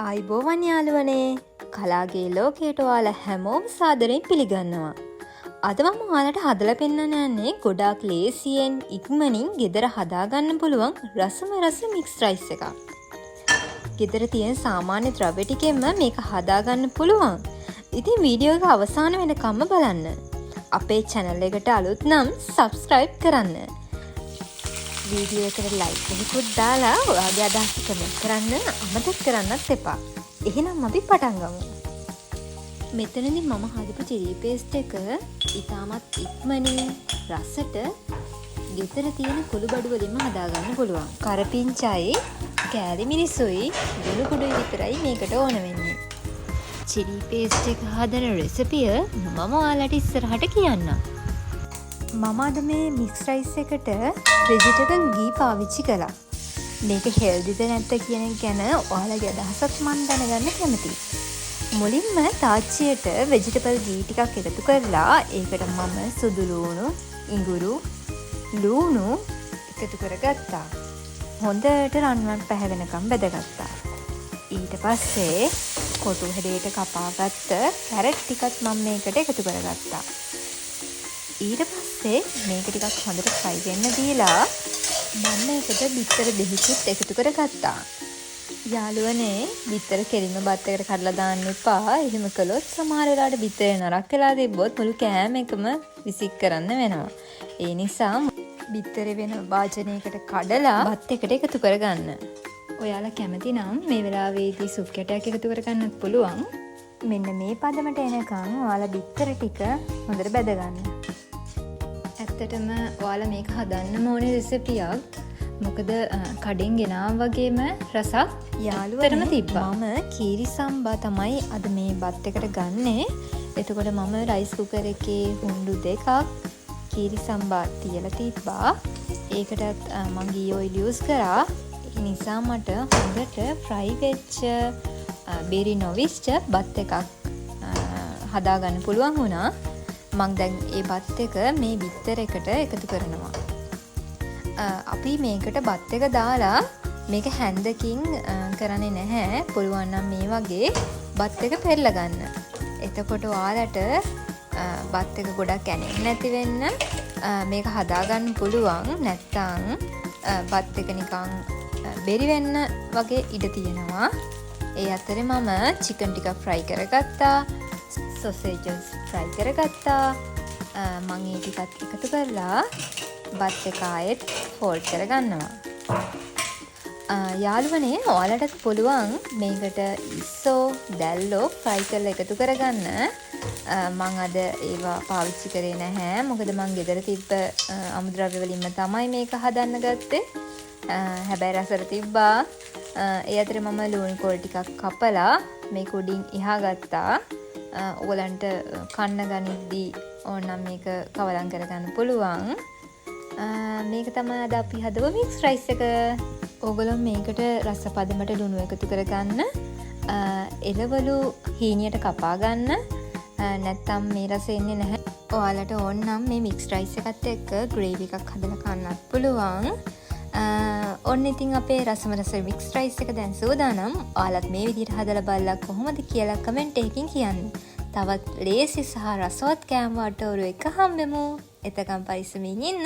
ආයිබෝවන් යාළුවනේ කලාගේ ලෝකයට ඔයාලා හැමෝම සාදරයෙන් පිළිගන්නවා. අද මම ඔයාලට හදලා පෙන්නන්න යන්නේ ගොඩාක් ලේසියෙන් ඉක්මනින් ගෙදර හදාගන්න පුළුවන් රසම රස මික්ස් රයිස් එකක්. ගෙදර තියෙන සාමාන්‍ය ද්‍රව්‍ය ටිකෙන්ම මේක හදාගන්න පුළුවන්. ඉතින් වීඩියෝ එක අවසාන වෙනකම්ම බලන්න. අපේ channel එකට අලුත් නම් subscribe කරන්න. වීඩියෝ එකට ලයික් එකකුත් දාලා ඔයාගේ අදහස් කමෙන්ට් කරන්න අමතක කරන්නත් එපා. එහෙනම් අපි පටන් ගමු. මෙතනදී මම හදපු chili paste එක ඉතාමත් ඉක්මනින් රසට ගෙදර තියෙන කුළු බඩු වලින්ම හදාගන්න පුළුවන්. කරපිංචායි, කෑලි මිරිසුයි, ගුණු කුඩුයි විතරයි මේකට ඕන වෙන්නේ. chili paste එක හදන රෙසිපිය මම ඔයාලට ඉස්සරහට කියන්නම්. මම අද මේ මික්ස් රයිස් එකට වෙජිටබල් ගී පාවිච්චි කළා. මේක හෙල්දිද නැද්ද කියන එක ගැන ඔයාලගේ අදහසක් මම දැනගන්න කැමතියි. මුලින්ම තාච්චියට වෙජිටබල් ගී ටිකක් එකතු කරලා ඒකට මම සුදු ලූණු, ඉඟුරු, ලූණු එකතු කරගත්තා. හොඳට රන්වන් පැහැවෙනකම් බැදගත්තා. ඊට පස්සේ කොටු හැඩයට කපාගත්ත කැරට් ටිකත් මම මේකට එකතු කරගත්තා. ඊට පස්සේ මේක ටිකක් හොඳට ෆ්‍රයි වෙන්න දීලා මම මේකට බිත්තර දෙහිකුත් එකතු කරගත්තා. යාළුවනේ බිත්තර කෙලින්ම බත් එකට කඩලා දාන්න එපා. එහෙම කළොත් සමහර වෙලාවට බිත්තරේ නරක් වෙලා තිබ්බොත් මුළු කෑම එකම විසික් කරන්න වෙනවා. ඒ නිසා බිත්තරේ වෙන වාජනයකට කඩලා බත් එකට එකතු කරගන්න. ඔයාලා කැමති නම් මේ වෙලාවේදී සුප් කැටයක් එකතු කරගන්නත් පුළුවන්. මෙන්න මේ පදමට එනකන් ඔයාලා බිත්තර ටික හොඳට බැදගන්න. ඇත්තටම ඔයාලා මේක හදන්න ඕනේ රෙසිපියක්. මොකද කඩෙන් ගෙනාව වගේම රසක් යාළුවතරම තිබ්බා. මම කීරි සම්බා තමයි අද මේ බත් එකට ගන්නේ. එතකොට මම රයිස් කුකර් එකේ හුණ්ඩු 2ක් කීරි සම්බා තියලා තිබ්බා. ඒකටත් මම ගී ඔයිල් යූස් කරා. ඒ නිසා මට හොඳට ෆ්‍රයි වෙච්ච බෙරි නොවිච්ච බත් එකක් හදාගන්න පුළුවන් වුණා. මං දැන් ඒ බත් එක මේ බිත්තර එකට එකතු කරනවා. අපි මේකට බත් එක දාලා මේක හැන්දකින් කරන්නේ නැහැ. පුළුවන් නම් මේ වගේ බත් එක පෙරලා ගන්න. එතකොට ඔයාලට බත් එක ගොඩක් ඇනෙන්නේ නැති වෙන්න මේක හදාගන්න පුළුවන්. නැත්තම් බත් එක නිකන් බෙරි වෙන්න වගේ ඉඩ තියෙනවා. ඒ අතරේ මම චිකන් ටිකක් ෆ්‍රයි කරගත්තා. සොසේජස් ෆ්‍රයි කරගත්තා. මම ඒ ටිකත් එකතු කරලා බත් එක ආයෙත් ෆෝල්ඩ් කරගන්නවා. යාළුවනේ ඔයාලටත් පුළුවන් මේකට ඉස්සෝ දැල්ලෝ ෆ්‍රයි කරලා එකතු කරගන්න. මම අද ඒවා පාවිච්චි කරේ නැහැ. මොකද මම ගෙදර තිබ්බ අමුද්‍රව්‍ය වලින්ම තමයි මේක හදන්න ගත්තේ. හැබැයි රසට තිබ්බා. ඒ අතරේ මම ලුණු කොළ ටිකක් කපලා මේක උඩින් එහා ගත්තා. ඔයගලන්ට කන්න ගනිද්දී ඕනනම් මේක කවලම් කරගන්න පුළුවන්. මේක තමයි අද අපි හදපු මික්ස් රයිස් එක. ඕගොල්ලෝ මේකට රස පදමට ලුණු එකතු කරගන්න. එළවලු හීනියට කපා ගන්න. නැත්තම් මේ රස එන්නේ නැහැ. ඔයාලට ඕන නම් මේ මික්ස් රයිස් එකත් එක්ක ග්‍රේවි එකක් හදලා කන්නත් පුළුවන්. ඔන්න ඉතින් අපේ රසම රස මික්ස් රයිස් එක දැන් සූදානම්. ඔයාලත් මේ විදිහට හදලා බලලා කොහොමද කියලා කමෙන්ට් එකකින් කියන්න. තවත් ලේසි සහ රසවත් කෑම වටවරු එක හම්බෙමු. එතකම් පරිස්සමින් ඉන්න.